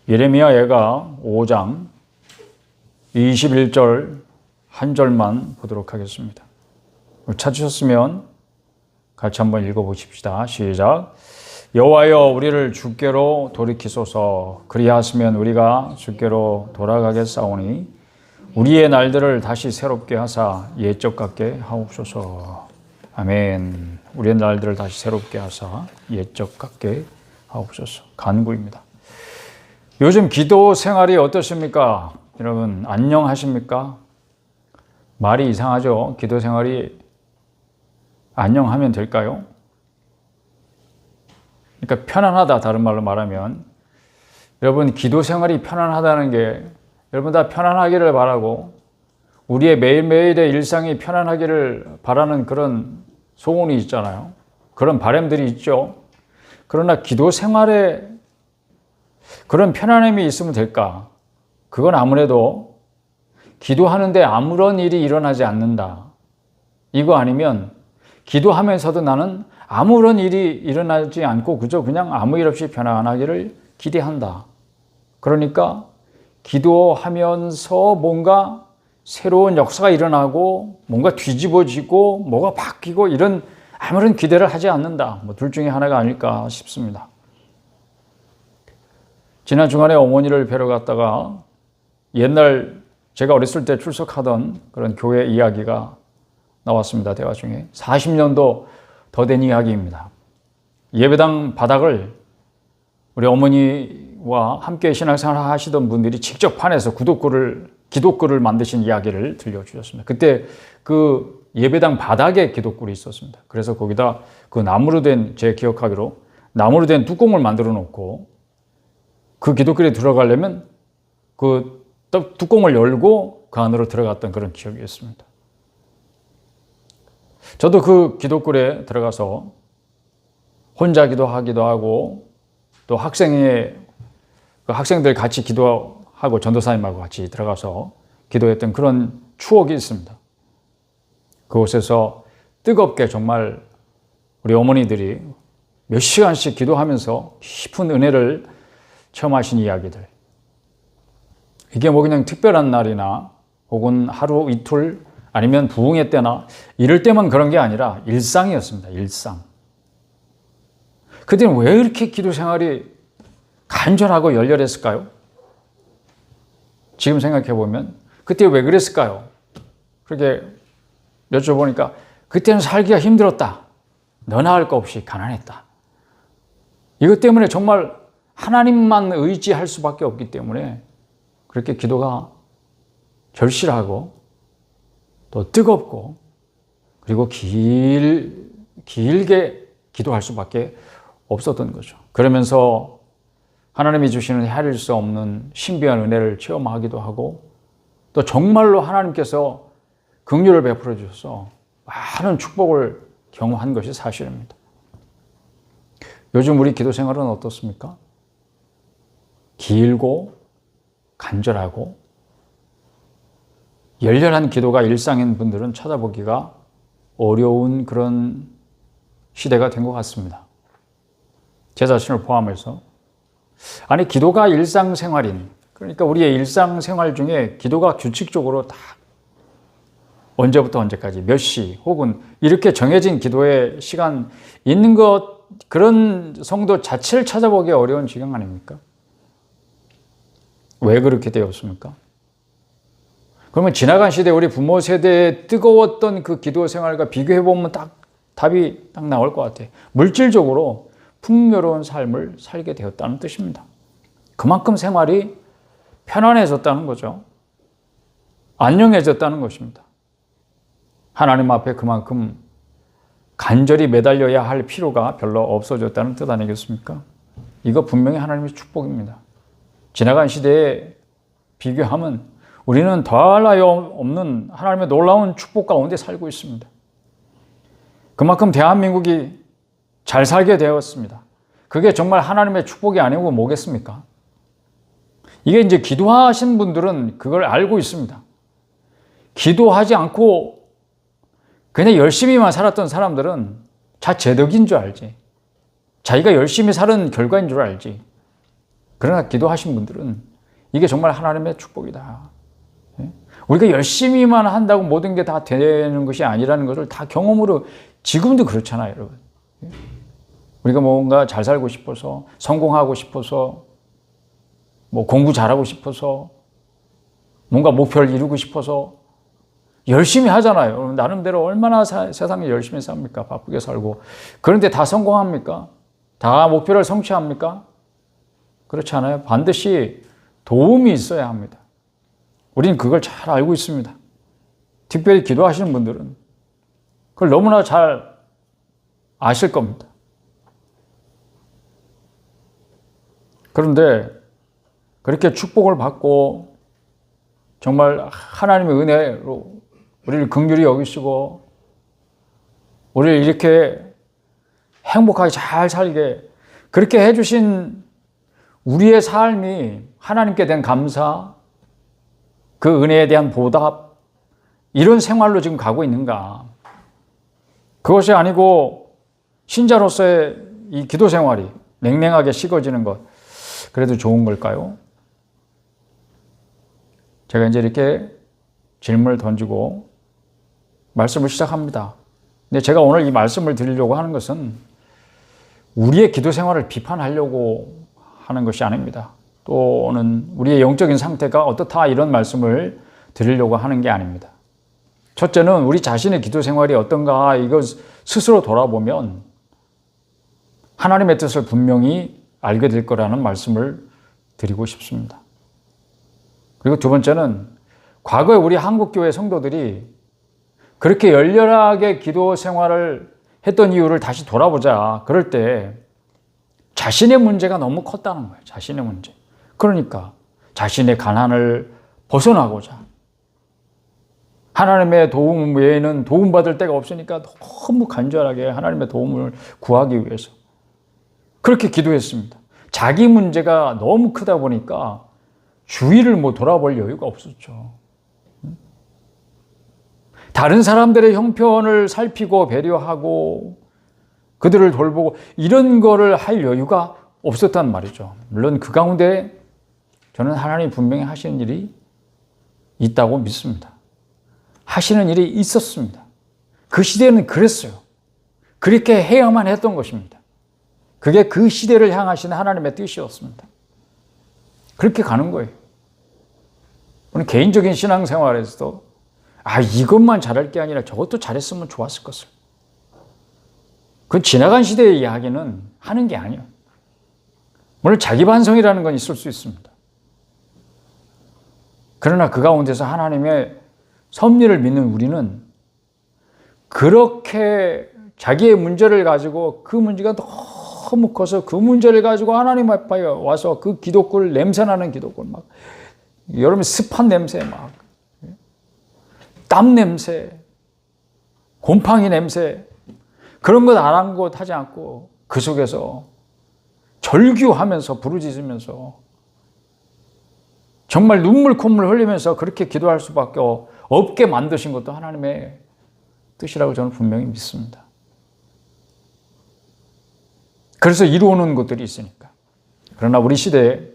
예레미야 예가 5장 21절 한 절만 보도록 하겠습니다. 찾으셨으면 같이 한번 읽어보십시다. 시작. 여호와여 우리를 주께로 돌이키소서. 그리하시면 우리가 주께로 돌아가겠사오니 우리의 날들을 다시 새롭게 하사 옛적 같게 하옵소서. 아멘. 우리의 날들을 다시 새롭게 하사 옛적 같게 하옵소서. 간구입니다. 요즘 기도 생활이 어떠십니까? 여러분 안녕하십니까? 말이 이상하죠? 기도 생활이 안녕하면 될까요? 그러니까 편안하다, 다른 말로 말하면 여러분 기도 생활이 편안하다는 게 여러분 다 편안하기를 바라고 우리의 매일매일의 일상이 편안하기를 바라는 그런 소원이 있잖아요. 그런 바람들이 있죠. 그러나 기도 생활에 그런 편안함이 있으면 될까? 그건 아무래도 기도하는데 아무런 일이 일어나지 않는다. 이거 아니면 기도하면서도 나는 아무런 일이 일어나지 않고 그냥 아무 일 없이 편안하기를 기대한다. 그러니까 기도하면서 뭔가 새로운 역사가 일어나고 뭔가 뒤집어지고 뭐가 바뀌고 이런 아무런 기대를 하지 않는다. 둘 중에 하나가 아닐까 싶습니다. 지난 주간에 어머니를 뵈러 갔다가 옛날 제가 어렸을 때 출석하던 그런 교회 이야기가 나왔습니다. 대화 중에 40년도 더 된 이야기입니다. 예배당 바닥을 우리 어머니와 함께 신앙생활 하시던 분들이 직접 판에서 기독글을 만드신 이야기를 들려주셨습니다. 그때 그 예배당 바닥에 기독글이 있었습니다. 그래서 거기다 그 나무로 된, 제 기억하기로 나무로 된 뚜껑을 만들어 놓고 그 기독글에 들어가려면 그 뚜껑을 열고 그 안으로 들어갔던 그런 기억이 있습니다. 저도 그 기독글에 들어가서 혼자 기도하기도 하고 또 학생들 같이 기도하고 전도사님하고 같이 들어가서 기도했던 그런 추억이 있습니다. 그곳에서 뜨겁게 정말 우리 어머니들이 몇 시간씩 기도하면서 깊은 은혜를 체험하신 이야기들. 이게 뭐 그냥 특별한 날이나 혹은 하루 이틀 아니면 부흥회 때나 이럴 때만 그런 게 아니라 일상이었습니다. 일상. 그때는 왜 이렇게 기도 생활이 간절하고 열렬했을까요? 지금 생각해 보면 그때 왜 그랬을까요? 그렇게 여쭤보니까 그때는 살기가 힘들었다. 너나 할 거 없이 가난했다. 이것 때문에 정말 하나님만 의지할 수밖에 없기 때문에 그렇게 기도가 절실하고 또 뜨겁고 그리고 길게 기도할 수밖에 없었던 거죠. 그러면서 하나님이 주시는 헤아릴 수 없는 신비한 은혜를 체험하기도 하고 또 정말로 하나님께서 긍휼을 베풀어 주셔서 많은 축복을 경험한 것이 사실입니다. 요즘 우리 기도 생활은 어떻습니까? 길고 간절하고 열렬한 기도가 일상인 분들은 찾아보기가 어려운 그런 시대가 된 것 같습니다. 제 자신을 포함해서. 아니, 기도가 일상생활인, 그러니까 우리의 일상생활 중에 기도가 규칙적으로 다 언제부터 언제까지 몇 시 혹은 이렇게 정해진 기도의 시간 있는 것, 그런 성도 자체를 찾아보기 어려운 지경 아닙니까? 왜 그렇게 되었습니까? 그러면 지나간 시대 우리 부모 세대의 뜨거웠던 그 기도 생활과 비교해보면 답이 딱 나올 것 같아요. 물질적으로 풍요로운 삶을 살게 되었다는 뜻입니다. 그만큼 생활이 편안해졌다는 거죠. 안녕해졌다는 것입니다. 하나님 앞에 그만큼 간절히 매달려야 할 필요가 별로 없어졌다는 뜻 아니겠습니까? 이거 분명히 하나님의 축복입니다. 지나간 시대에 비교하면 우리는 더할 나위 없는 하나님의 놀라운 축복 가운데 살고 있습니다. 그만큼 대한민국이 잘 살게 되었습니다. 그게 정말 하나님의 축복이 아니고 뭐겠습니까? 이게 이제 기도하신 분들은 그걸 알고 있습니다. 기도하지 않고 그냥 열심히만 살았던 사람들은 자제덕인 줄 알지. 자기가 열심히 사는 결과인 줄 알지. 그러나 기도하신 분들은 이게 정말 하나님의 축복이다. 우리가 열심히만 한다고 모든 게 다 되는 것이 아니라는 것을 다 경험으로 지금도 그렇잖아요, 여러분. 우리가 뭔가 잘 살고 싶어서, 성공하고 싶어서, 뭐 공부 잘하고 싶어서, 뭔가 목표를 이루고 싶어서 열심히 하잖아요. 나름대로 얼마나 세상에 열심히 삽니까? 바쁘게 살고. 그런데 다 성공합니까? 다 목표를 성취합니까? 그렇지 않아요. 반드시 도움이 있어야 합니다. 우리는 그걸 잘 알고 있습니다. 특별히 기도하시는 분들은 그걸 너무나 잘 아실 겁니다. 그런데 그렇게 축복을 받고 정말 하나님의 은혜로 우리를 긍휼히 여기시고 우리를 이렇게 행복하게 잘 살게 그렇게 해주신 우리의 삶이 하나님께 대한 감사, 그 은혜에 대한 보답, 이런 생활로 지금 가고 있는가? 그것이 아니고 신자로서의 이 기도 생활이 냉랭하게 식어지는 것, 그래도 좋은 걸까요? 제가 이제 이렇게 질문을 던지고 말씀을 시작합니다. 근데 제가 오늘 이 말씀을 드리려고 하는 것은 우리의 기도 생활을 비판하려고 하는 것이 아닙니다. 또는 우리의 영적인 상태가 어떻다 이런 말씀을 드리려고 하는 게 아닙니다. 첫째는 우리 자신의 기도 생활이 어떤가 이거 스스로 돌아보면 하나님의 뜻을 분명히 알게 될 거라는 말씀을 드리고 싶습니다. 그리고 두 번째는 과거에 우리 한국교회 성도들이 그렇게 열렬하게 기도 생활을 했던 이유를 다시 돌아보자. 그럴 때 자신의 문제가 너무 컸다는 거예요. 자신의 문제. 그러니까 자신의 가난을 벗어나고자 하나님의 도움 외에는 도움받을 데가 없으니까 너무 간절하게 하나님의 도움을 구하기 위해서 그렇게 기도했습니다. 자기 문제가 너무 크다 보니까 주위를 뭐 돌아볼 여유가 없었죠. 다른 사람들의 형편을 살피고 배려하고 그들을 돌보고 이런 거를 할 여유가 없었단 말이죠. 물론 그 가운데 저는 하나님이 분명히 하시는 일이 있다고 믿습니다. 하시는 일이 있었습니다. 그 시대는 그랬어요. 그렇게 해야만 했던 것입니다. 그게 그 시대를 향하시는 하나님의 뜻이었습니다. 그렇게 가는 거예요. 오늘 개인적인 신앙생활에서도 이것만 잘할 게 아니라 저것도 잘했으면 좋았을 것을. 그 지나간 시대의 이야기는 하는 게 아니에요. 물론 자기 반성이라는 건 있을 수 있습니다. 그러나 그 가운데서 하나님의 섭리를 믿는 우리는 그렇게 자기의 문제를 가지고 그 문제가 너무 커서 그 문제를 가지고 하나님 앞에 와서 그 기도골 냄새나는 기도골 막 여러분 습한 냄새 막 땀 냄새, 곰팡이 냄새 그런 것 아랑곳하지 않고 그 속에서 절규하면서 부르짖으면서 정말 눈물 콧물 흘리면서 그렇게 기도할 수밖에 없게 만드신 것도 하나님의 뜻이라고 저는 분명히 믿습니다. 그래서 이루어놓은 것들이 있으니까. 그러나 우리 시대에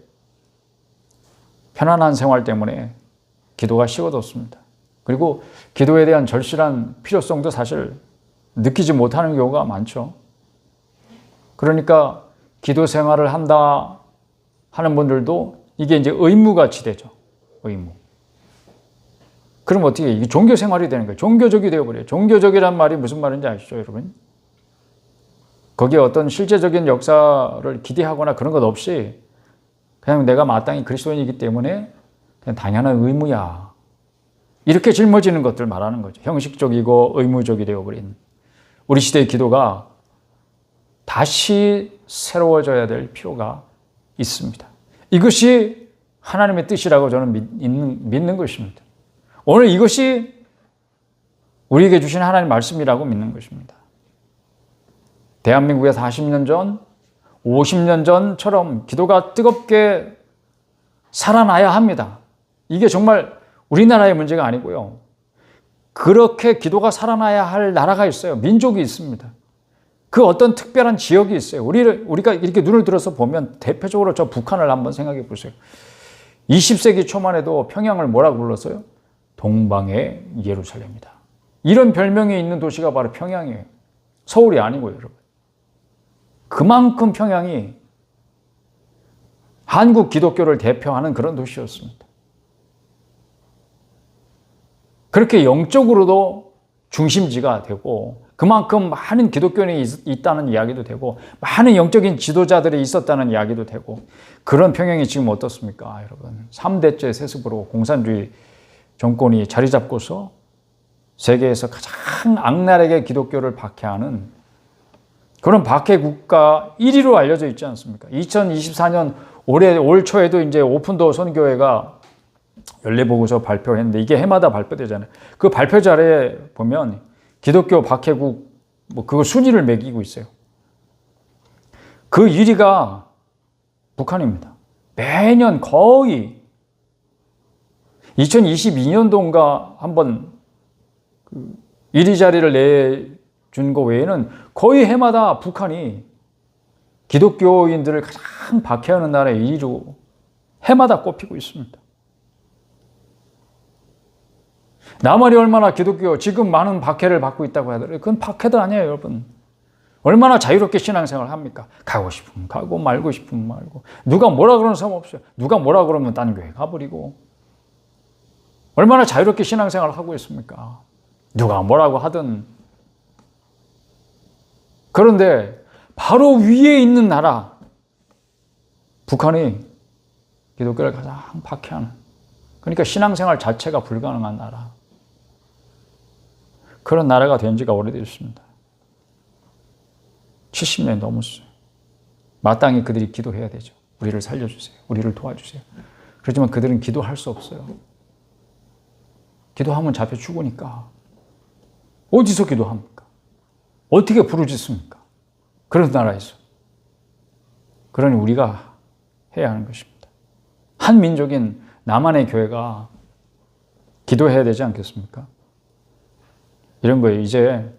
편안한 생활 때문에 기도가 식어졌습니다. 그리고 기도에 대한 절실한 필요성도 사실 느끼지 못하는 경우가 많죠. 그러니까 기도 생활을 한다 하는 분들도 이게 이제 의무같이 되죠. 의무. 그럼 어떻게 이게 종교 생활이 되는 거예요. 종교적이 되어버려요. 종교적이란 말이 무슨 말인지 아시죠, 여러분? 거기에 어떤 실제적인 역사를 기대하거나 그런 것 없이 그냥 내가 마땅히 그리스도인이기 때문에 그냥 당연한 의무야. 이렇게 짊어지는 것들 말하는 거죠. 형식적이고 의무적이 되어버린 우리 시대의 기도가 다시 새로워져야 될 필요가 있습니다. 이것이 하나님의 뜻이라고 저는 믿는 것입니다. 오늘 이것이 우리에게 주신 하나님의 말씀이라고 믿는 것입니다. 대한민국에 40년 전, 50년 전처럼 기도가 뜨겁게 살아나야 합니다. 이게 정말 우리나라의 문제가 아니고요. 그렇게 기도가 살아나야 할 나라가 있어요. 민족이 있습니다. 그 어떤 특별한 지역이 있어요. 우리가 이렇게 눈을 들어서 보면 대표적으로 저 북한을 한번 생각해 보세요. 20세기 초만 해도 평양을 뭐라고 불렀어요? 동방의 예루살렘이다. 이런 별명이 있는 도시가 바로 평양이에요. 서울이 아니고요, 여러분. 그만큼 평양이 한국 기독교를 대표하는 그런 도시였습니다. 그렇게 영적으로도 중심지가 되고 그만큼 많은 기독교인이 있다는 이야기도 되고 많은 영적인 지도자들이 있었다는 이야기도 되고 그런 평양이 지금 어떻습니까, 여러분? 3대째 세습으로 공산주의 정권이 자리 잡고서 세계에서 가장 악랄하게 기독교를 박해하는 그런 박해 국가 1위로 알려져 있지 않습니까? 2024년 올 초에도 이제 오픈도어 선교회가 연례보고서 발표했는데 이게 해마다 발표되잖아요. 그 발표 자료에 보면 기독교 박해국 그거 순위를 매기고 있어요. 그 1위가 북한입니다. 매년 거의 2022년도인가 한번 1위 자리를 내준 거 외에는 거의 해마다 북한이 기독교인들을 가장 박해하는 나라의 1위로 해마다 꼽히고 있습니다. 남한이 얼마나 기독교 지금 많은 박해를 받고 있다고 하더라도 그건 박해도 아니에요, 여러분. 얼마나 자유롭게 신앙생활을 합니까? 가고 싶으면 가고 말고 싶으면 말고. 누가 뭐라 그러는 사람 없어요. 누가 뭐라 그러면 딴 교회 가버리고. 얼마나 자유롭게 신앙생활을 하고 있습니까? 누가 뭐라고 하든. 그런데 바로 위에 있는 나라 북한이 기독교를 가장 박해하는, 그러니까 신앙생활 자체가 불가능한 나라, 그런 나라가 된 지가 오래됐습니다. 70년이 넘었어요. 마땅히 그들이 기도해야 되죠. 우리를 살려주세요. 우리를 도와주세요. 그렇지만 그들은 기도할 수 없어요. 기도하면 잡혀 죽으니까. 어디서 기도합니까? 어떻게 부르짖습니까? 그런 나라에서. 그러니 우리가 해야 하는 것입니다. 한 민족인 남한의 교회가 기도해야 되지 않겠습니까? 이런 거예요. 이제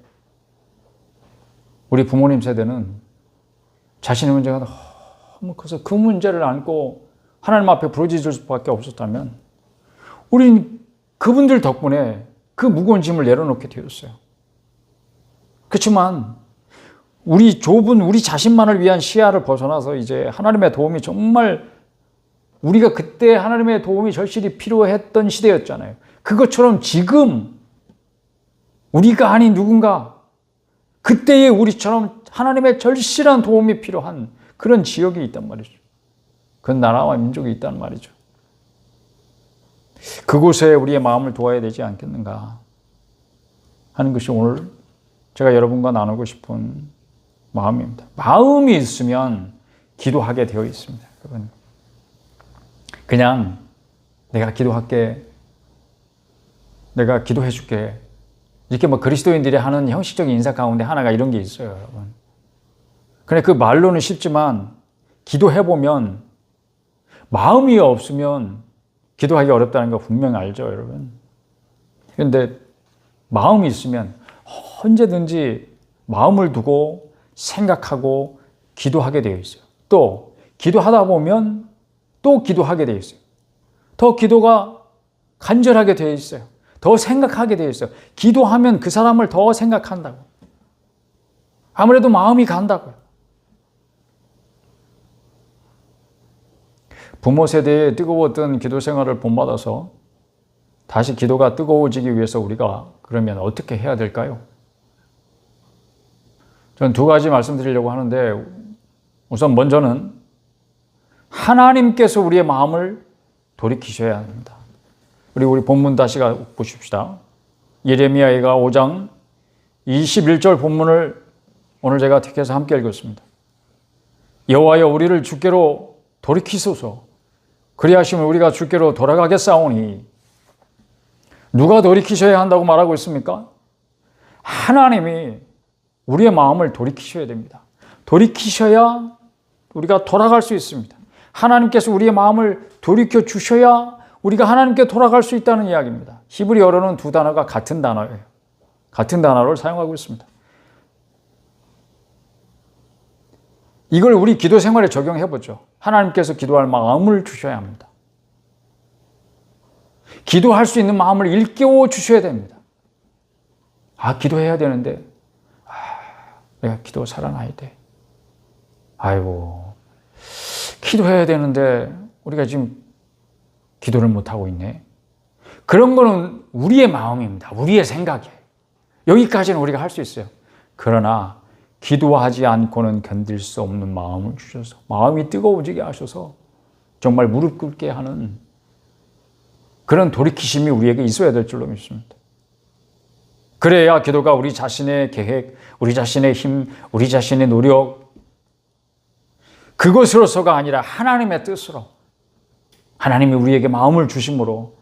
우리 부모님 세대는 자신의 문제가 너무 커서 그 문제를 안고 하나님 앞에 부르짖을 수밖에 없었다면 우린 그분들 덕분에 그 무거운 짐을 내려놓게 되었어요. 그렇지만 우리 좁은 우리 자신만을 위한 시야를 벗어나서 이제 하나님의 도움이 정말 우리가 그때 하나님의 도움이 절실히 필요했던 시대였잖아요. 그것처럼 지금 우리가 아닌 누군가 그때의 우리처럼 하나님의 절실한 도움이 필요한 그런 지역이 있단 말이죠. 그 나라와 민족이 있단 말이죠. 그곳에 우리의 마음을 두어야 되지 않겠는가 하는 것이 오늘 제가 여러분과 나누고 싶은 마음입니다. 마음이 있으면 기도하게 되어 있습니다. 여러분, 그냥 내가 기도할게, 내가 기도해 줄게, 이렇게 그리스도인들이 하는 형식적인 인사 가운데 하나가 이런 게 있어요, 여러분. 근데 그 말로는 쉽지만 기도해보면 마음이 없으면 기도하기 어렵다는 거 분명히 알죠, 여러분. 그런데 마음이 있으면 언제든지 마음을 두고 생각하고 기도하게 되어 있어요. 또 기도하다 보면 또 기도하게 되어 있어요. 더 기도가 간절하게 되어 있어요. 더 생각하게 되어 있어요. 기도하면 그 사람을 더 생각한다고. 아무래도 마음이 간다고요. 부모 세대의 뜨거웠던 기도 생활을 본받아서 다시 기도가 뜨거워지기 위해서 우리가 그러면 어떻게 해야 될까요? 저는 두 가지 말씀드리려고 하는데, 우선 먼저는 하나님께서 우리의 마음을 돌이키셔야 합니다. 우리 본문 다시 보십시다. 예레미야가 5장 21절 본문을 오늘 제가 택해서 함께 읽었습니다. 여호와여 우리를 주께로 돌이키소서. 그리하시면 우리가 주께로 돌아가겠사오니. 누가 돌이키셔야 한다고 말하고 있습니까? 하나님이 우리의 마음을 돌이키셔야 됩니다. 돌이키셔야 우리가 돌아갈 수 있습니다. 하나님께서 우리의 마음을 돌이켜 주셔야 우리가 하나님께 돌아갈 수 있다는 이야기입니다. 히브리어로는 두 단어가 같은 단어예요. 같은 단어를 사용하고 있습니다. 이걸 우리 기도 생활에 적용해 보죠. 하나님께서 기도할 마음을 주셔야 합니다. 기도할 수 있는 마음을 일깨워 주셔야 됩니다. 기도해야 되는데, 내가 기도 살아나야 돼. 아이고, 기도해야 되는데 우리가 지금 기도를 못하고 있네. 그런 거는 우리의 마음입니다. 우리의 생각이에요. 여기까지는 우리가 할 수 있어요. 그러나 기도하지 않고는 견딜 수 없는 마음을 주셔서, 마음이 뜨거워지게 하셔서 정말 무릎 꿇게 하는 그런 돌이키심이 우리에게 있어야 될 줄로 믿습니다. 그래야 기도가 우리 자신의 계획, 우리 자신의 힘, 우리 자신의 노력, 그것으로서가 아니라 하나님의 뜻으로, 하나님이 우리에게 마음을 주심으로,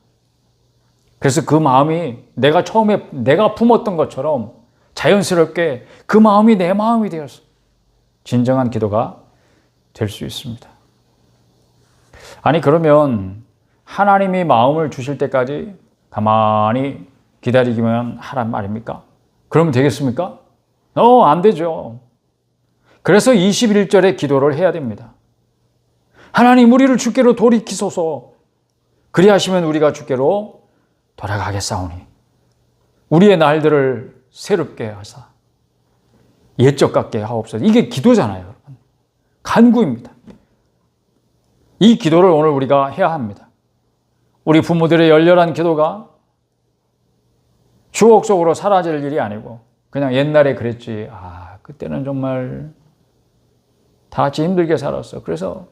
그래서 그 마음이 내가 처음에 내가 품었던 것처럼 자연스럽게 그 마음이 내 마음이 되어서 진정한 기도가 될 수 있습니다. 아니, 그러면 하나님이 마음을 주실 때까지 가만히 기다리기만 하란 말입니까? 그러면 되겠습니까? 안 되죠. 그래서 21절에 기도를 해야 됩니다. 하나님, 우리를 주께로 돌이키소서. 그리하시면 우리가 주께로 돌아가겠사오니 우리의 날들을 새롭게 하사 옛적 같게 하옵소서. 이게 기도잖아요, 여러분. 간구입니다. 이 기도를 오늘 우리가 해야 합니다. 우리 부모들의 열렬한 기도가 추억 속으로 사라질 일이 아니고 그냥 옛날에 그랬지. 그때는 정말 다 같이 힘들게 살았어. 그래서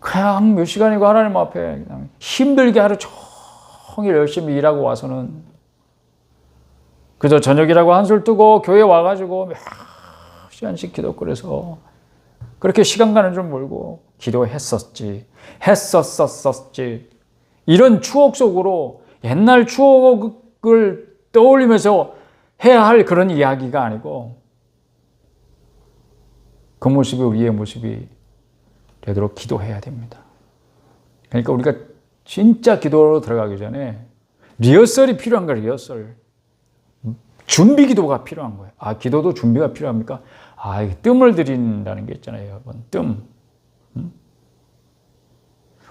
그냥 몇 시간이고 하나님 앞에 그냥 힘들게 하루 종일 열심히 일하고 와서는 그저 저녁이라고 한술 뜨고 교회 와가지고 몇 시간씩 기도거려서 그렇게 시간 가는 줄 모르고 기도했었지. 이런 추억 속으로 옛날 추억을 떠올리면서 해야 할 그런 이야기가 아니고 그 모습이 우리의 모습이 되도록 기도해야 됩니다. 그러니까 우리가 진짜 기도로 들어가기 전에 리허설이 필요한 거예요. 리허설. 준비 기도가 필요한 거예요. 기도도 준비가 필요합니까? 뜸을 들인다는 게 있잖아요, 여러분. 뜸.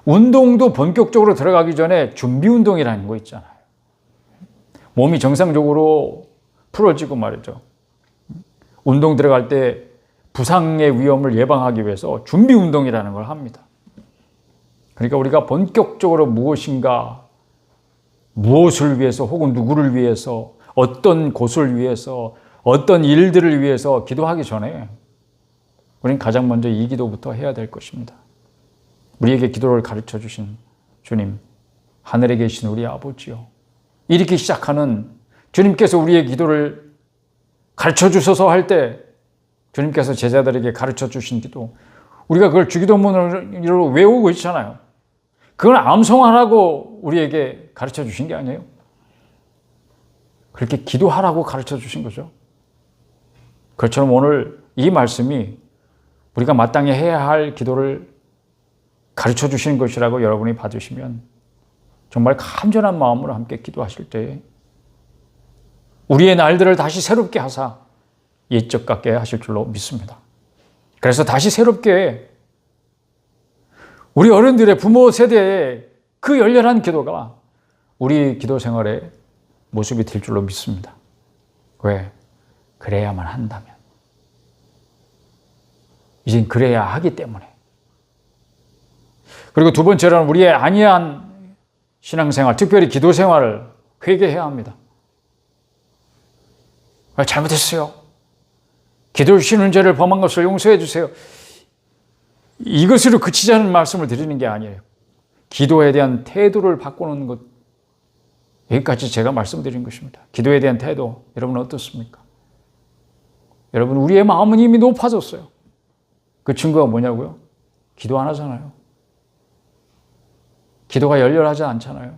운동도 본격적으로 들어가기 전에 준비 운동이라는 거 있잖아요. 몸이 정상적으로 풀어지고 말이죠. 운동 들어갈 때 부상의 위험을 예방하기 위해서 준비 운동이라는 걸 합니다. 그러니까 우리가 본격적으로 무엇을 위해서 혹은 누구를 위해서 어떤 곳을 위해서 어떤 일들을 위해서 기도하기 전에 우리는 가장 먼저 이 기도부터 해야 될 것입니다. 우리에게 기도를 가르쳐 주신 주님, 하늘에 계신 우리 아버지요. 이렇게 시작하는 주님께서 우리의 기도를 가르쳐 주셔서 할 때 주님께서 제자들에게 가르쳐 주신 기도, 우리가 그걸 주기도문으로 외우고 있잖아요. 그건 암송하라고 우리에게 가르쳐 주신 게 아니에요. 그렇게 기도하라고 가르쳐 주신 거죠. 그처럼 오늘 이 말씀이 우리가 마땅히 해야 할 기도를 가르쳐 주시는 것이라고 여러분이 받으시면 정말 간절한 마음으로 함께 기도하실 때 우리의 날들을 다시 새롭게 하사 옛적 같게 하실 줄로 믿습니다. 그래서 다시 새롭게 우리 어른들의 부모 세대의 그 열렬한 기도가 우리 기도 생활의 모습이 될 줄로 믿습니다. 왜? 그래야만 한다면. 이젠 그래야 하기 때문에. 그리고 두 번째로는 우리의 안이한 신앙생활, 특별히 기도 생활을 회개해야 합니다. 잘못했어요. 기도 쉬는 죄를 범한 것을 용서해 주세요. 이것으로 그치지 않은 말씀을 드리는 게 아니에요. 기도에 대한 태도를 바꾸는 것, 여기까지 제가 말씀드린 것입니다. 기도에 대한 태도, 여러분 어떻습니까? 여러분, 우리의 마음은 이미 높아졌어요. 그 증거가 뭐냐고요? 기도 안 하잖아요. 기도가 열렬하지 않잖아요.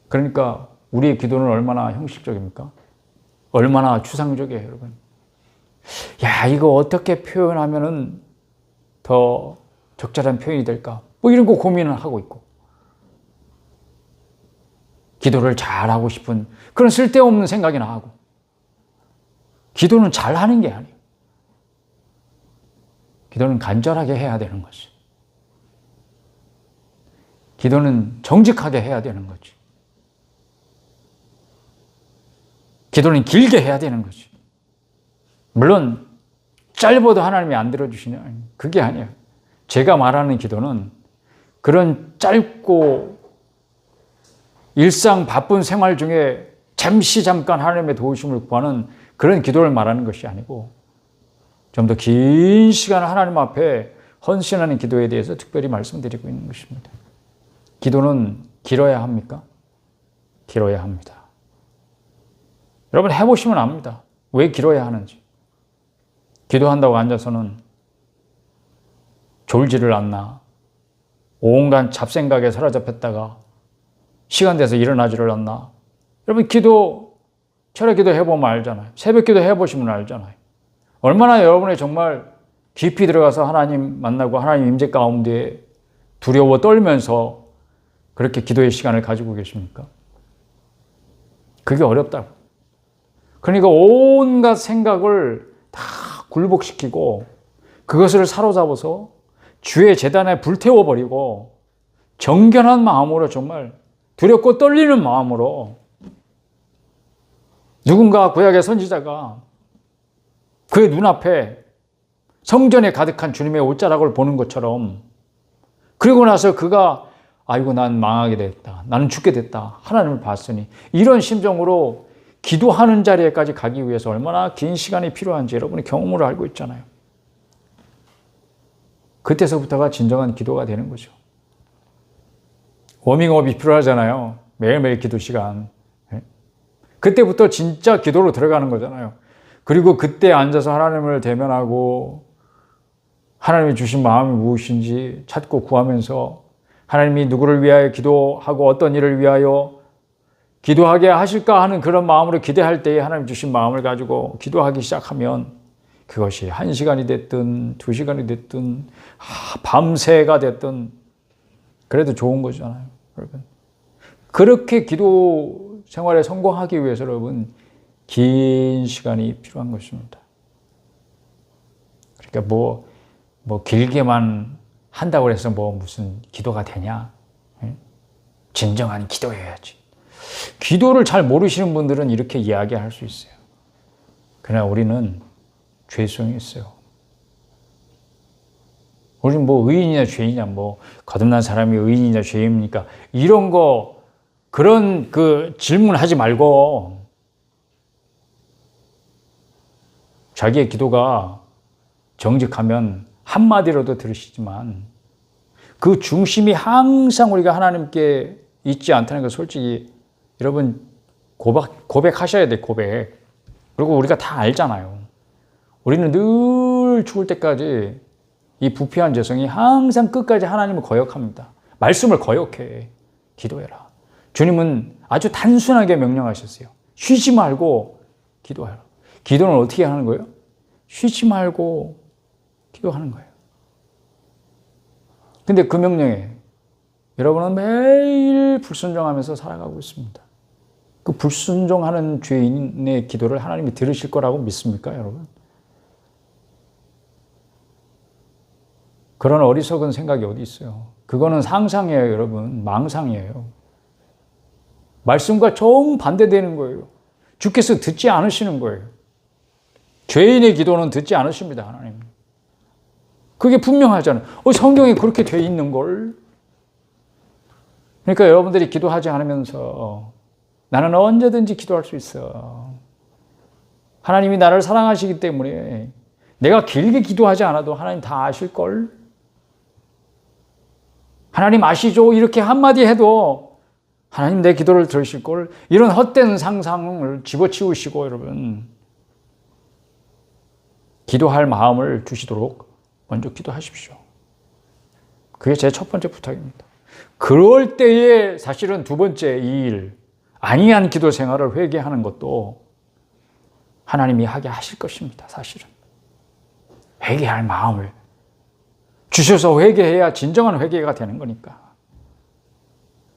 그러니까 우리의 기도는 얼마나 형식적입니까? 얼마나 추상적이에요, 여러분. 이거 어떻게 표현하면은 더 적절한 표현이 될까? 이런 거 고민을 하고 있고. 기도를 잘하고 싶은 그런 쓸데없는 생각이나 하고. 기도는 잘하는 게 아니에요. 기도는 간절하게 해야 되는 거지. 기도는 정직하게 해야 되는 거지. 기도는 길게 해야 되는 거지. 물론 짧아도 하나님이 안 들어주시냐? 그게 아니에요. 제가 말하는 기도는 그런 짧고 일상 바쁜 생활 중에 잠깐 하나님의 도우심을 구하는 그런 기도를 말하는 것이 아니고 좀 더 긴 시간 하나님 앞에 헌신하는 기도에 대해서 특별히 말씀드리고 있는 것입니다. 기도는 길어야 합니까? 길어야 합니다. 여러분 해보시면 압니다. 왜 길어야 하는지. 기도한다고 앉아서는 졸지를 않나. 온갖 잡생각에 사로잡혔다가 시간 돼서 일어나지를 않나. 여러분 철야 기도 해보면 알잖아요. 새벽 기도 해보시면 알잖아요. 얼마나 여러분이 정말 깊이 들어가서 하나님 만나고 하나님 임재 가운데 두려워 떨면서 그렇게 기도의 시간을 가지고 계십니까? 그게 어렵다고. 그러니까 온갖 생각을 다 굴복시키고 그것을 사로잡아서 주의 제단에 불태워버리고 정결한 마음으로 정말 두렵고 떨리는 마음으로 누군가 구약의 선지자가 그의 눈앞에 성전에 가득한 주님의 옷자락을 보는 것처럼 그리고 나서 그가 아이고 난 망하게 됐다. 나는 죽게 됐다. 하나님을 봤으니 이런 심정으로 기도하는 자리에까지 가기 위해서 얼마나 긴 시간이 필요한지 여러분이 경험으로 알고 있잖아요. 그때서부터가 진정한 기도가 되는 거죠. 워밍업이 필요하잖아요. 매일매일 기도 시간. 그때부터 진짜 기도로 들어가는 거잖아요. 그리고 그때 앉아서 하나님을 대면하고 하나님이 주신 마음이 무엇인지 찾고 구하면서 하나님이 누구를 위하여 기도하고 어떤 일을 위하여 기도하게 하실까 하는 그런 마음으로 기대할 때에 하나님 주신 마음을 가지고 기도하기 시작하면 그것이 1시간이 됐든 2시간이 됐든 밤새가 됐든 그래도 좋은 거잖아요. 여러분. 그렇게 기도 생활에 성공하기 위해서 여러분 긴 시간이 필요한 것입니다. 그러니까 뭐 길게만 한다고 해서 무슨 기도가 되냐? 진정한 기도해야지. 기도를 잘 모르시는 분들은 이렇게 이야기할 수 있어요. 그러나 우리는 죄성이 있어요. 우리는 의인이냐 죄인이냐 거듭난 사람이 의인이냐 죄인입니까? 이런 그런 질문하지 말고 자기의 기도가 정직하면 한마디로도 들으시지만 그 중심이 항상 우리가 하나님께 있지 않다는 거 솔직히 여러분 고백하셔야 돼. 고백. 그리고 우리가 다 알잖아요. 우리는 늘 죽을 때까지 이 부패한 죄성이 항상 끝까지 하나님을 거역합니다. 말씀을 거역해. 기도해라. 주님은 아주 단순하게 명령하셨어요. 쉬지 말고 기도해라. 기도는 어떻게 하는 거예요? 쉬지 말고 기도하는 거예요. 근데 그 명령에 여러분은 매일 불순종하면서 살아가고 있습니다. 그 불순종하는 죄인의 기도를 하나님이 들으실 거라고 믿습니까, 여러분? 그런 어리석은 생각이 어디 있어요? 그거는 상상이에요, 여러분. 망상이에요. 말씀과 정반대되는 거예요. 주께서 듣지 않으시는 거예요. 죄인의 기도는 듣지 않으십니다, 하나님. 그게 분명하잖아요. 성경에 그렇게 돼 있는 걸. 그러니까 여러분들이 기도하지 않으면서 나는 언제든지 기도할 수 있어. 하나님이 나를 사랑하시기 때문에 내가 길게 기도하지 않아도 하나님 다 아실걸? 하나님 아시죠? 이렇게 한마디 해도 하나님 내 기도를 들으실걸? 이런 헛된 상상을 집어치우시고 여러분 기도할 마음을 주시도록 먼저 기도하십시오. 그게 제 첫 번째 부탁입니다. 그럴 때에 사실은 두 번째 이 일, 아니한 기도 생활을 회개하는 것도 하나님이 하게 하실 것입니다. 사실은. 회개할 마음을 주셔서 회개해야 진정한 회개가 되는 거니까.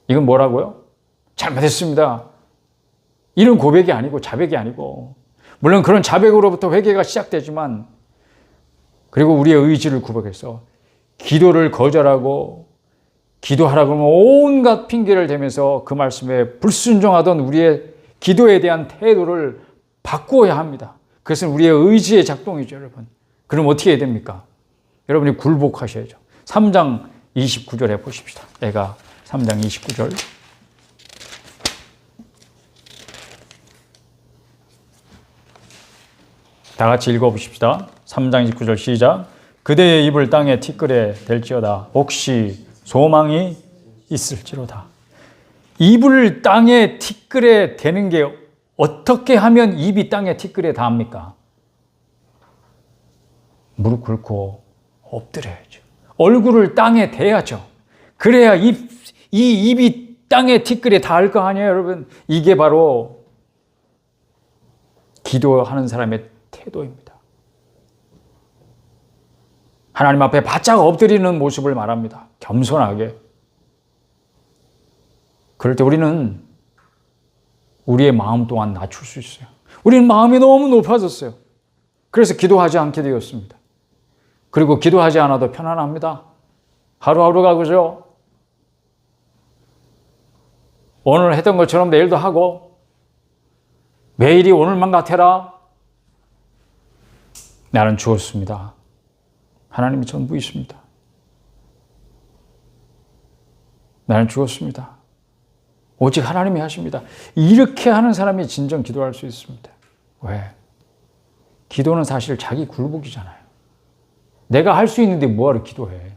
이건 뭐라고요? 잘못했습니다. 이런 고백이 아니고 자백이 아니고 물론 그런 자백으로부터 회개가 시작되지만 그리고 우리의 의지를 굽어해서 기도를 거절하고 기도하라고 하면 온갖 핑계를 대면서 그 말씀에 불순종하던 우리의 기도에 대한 태도를 바꾸어야 합니다. 그것은 우리의 의지의 작동이죠, 여러분. 그럼 어떻게 해야 됩니까? 여러분이 굴복하셔야죠. 3장 29절에 보십시다. 애가 3장 29절. 다 같이 읽어보십시다. 3장 29절 시작. 그대의 입을 땅에 티끌에 댈지어다. 혹시 소망이 있을지로다. 입을 땅에 티끌에 대는 게 어떻게 하면 입이 땅에 티끌에 닿습니까? 무릎 꿇고 엎드려야죠. 얼굴을 땅에 대야죠. 그래야 이 입이 땅에 티끌에 닿을 거 아니에요, 여러분. 이게 바로 기도하는 사람의 태도입니다. 하나님 앞에 바짝 엎드리는 모습을 말합니다. 겸손하게. 그럴 때 우리는 우리의 마음 또한 낮출 수 있어요. 우리는 마음이 너무 높아졌어요. 그래서 기도하지 않게 되었습니다. 그리고 기도하지 않아도 편안합니다. 하루하루가 그죠? 오늘 했던 것처럼 내일도 하고 매일이 오늘만 같아라. 나는 죽었습니다. 하나님이 전부 있습니다. 나는 죽었습니다. 오직 하나님이 하십니다. 이렇게 하는 사람이 진정 기도할 수 있습니다. 왜? 기도는 사실 자기 굴복이잖아요. 내가 할 수 있는데 뭐하러 기도해?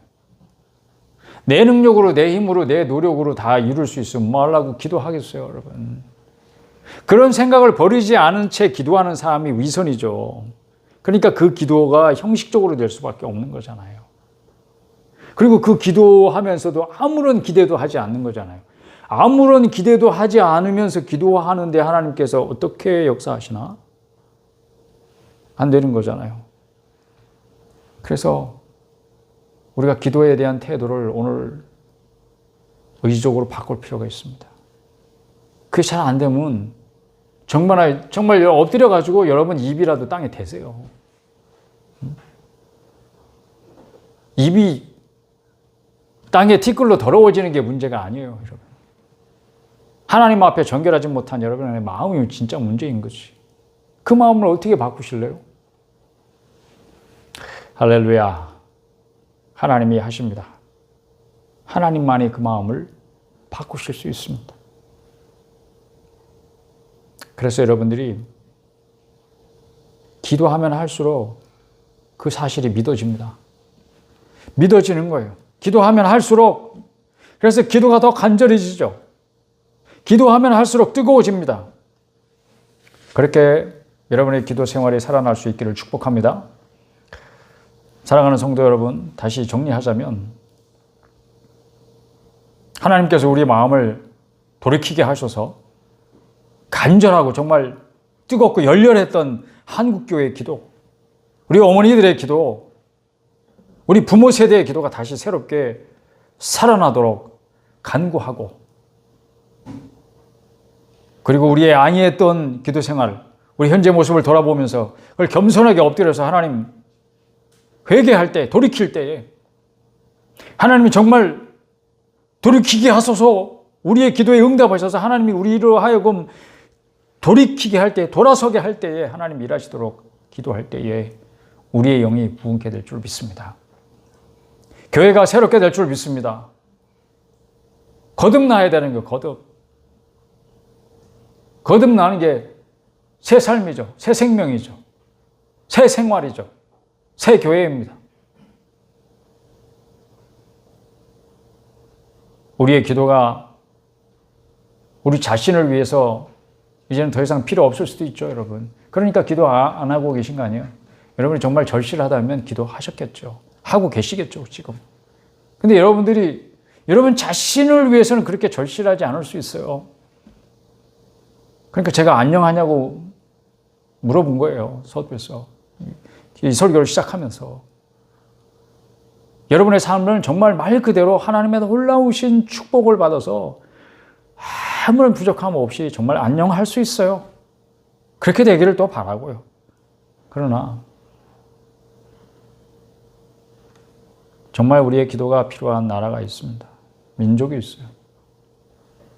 내 능력으로, 내 힘으로, 내 노력으로 다 이룰 수 있으면 뭐 하려고 기도하겠어요, 여러분? 그런 생각을 버리지 않은 채 기도하는 사람이 위선이죠. 그러니까 그 기도가 형식적으로 될 수밖에 없는 거잖아요. 그리고 그 기도하면서도 아무런 기대도 하지 않는 거잖아요. 아무런 기대도 하지 않으면서 기도하는데 하나님께서 어떻게 역사하시나? 안 되는 거잖아요. 그래서 우리가 기도에 대한 태도를 오늘 의지적으로 바꿀 필요가 있습니다. 그게 잘 안 되면 정말 엎드려가지고 여러분 입이라도 땅에 대세요. 입이 땅에 티끌로 더러워지는 게 문제가 아니에요, 여러분. 하나님 앞에 정결하지 못한 여러분의 마음이 진짜 문제인 거지. 그 마음을 어떻게 바꾸실래요? 할렐루야. 하나님이 하십니다. 하나님만이 그 마음을 바꾸실 수 있습니다. 그래서 여러분들이 기도하면 할수록 그 사실이 믿어집니다. 믿어지는 거예요. 기도하면 할수록, 그래서 기도가 더 간절해지죠. 기도하면 할수록 뜨거워집니다. 그렇게 여러분의 기도 생활이 살아날 수 있기를 축복합니다. 사랑하는 성도 여러분, 다시 정리하자면 하나님께서 우리 마음을 돌이키게 하셔서 간절하고 정말 뜨겁고 열렬했던 한국교회의 기도, 우리 어머니들의 기도, 우리 부모 세대의 기도가 다시 새롭게 살아나도록 간구하고, 그리고 우리의 안이했던 기도 생활, 우리 현재 모습을 돌아보면서 그걸 겸손하게 엎드려서 하나님 회개할 때, 돌이킬 때에 하나님이 정말 돌이키게 하소서, 우리의 기도에 응답하셔서 하나님이 우리로 하여금 돌이키게 할 때, 돌아서게 할 때에 하나님 일하시도록 기도할 때에 우리의 영이 부흥케 될 줄 믿습니다. 교회가 새롭게 될 줄 믿습니다. 거듭나야 되는 거, 거듭나는 게 새 삶이죠. 새 생명이죠. 새 생활이죠. 새 교회입니다. 우리의 기도가 우리 자신을 위해서 이제는 더 이상 필요 없을 수도 있죠, 여러분. 그러니까 기도 안 하고 계신 거 아니에요? 여러분이 정말 절실하다면 기도하셨겠죠. 하고 계시겠죠, 지금. 근데 여러분들이 여러분 자신을 위해서는 그렇게 절실하지 않을 수 있어요. 그러니까 제가 안녕하냐고 물어본 거예요, 서두에서. 이 설교를 시작하면서. 여러분의 삶은 정말 말 그대로 하나님의 놀라우신 축복을 받아서 아무런 부족함 없이 정말 안녕할 수 있어요. 그렇게 되기를 또 바라고요. 그러나 정말 우리의 기도가 필요한 나라가 있습니다. 민족이 있어요.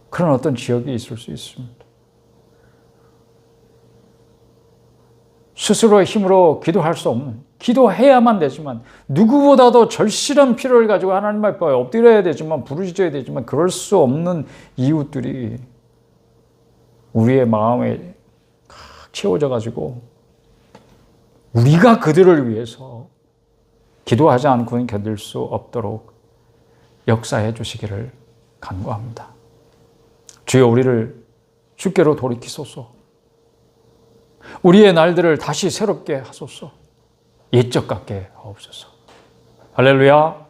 그런 어떤 지역이 있을 수 있습니다. 스스로의 힘으로 기도할 수 없는, 기도해야만 되지만 누구보다도 절실한 필요를 가지고 하나님 앞에 엎드려야 되지만 부르짖어야 되지만 그럴 수 없는 이웃들이 우리의 마음에 채워져 가지고 우리가 그들을 위해서 기도하지 않고는 견딜 수 없도록 역사해 주시기를 간구합니다. 주여 우리를 주께로 돌이키소서. 우리의 날들을 다시 새롭게 하소서. 옛적 같게 하옵소서. 할렐루야.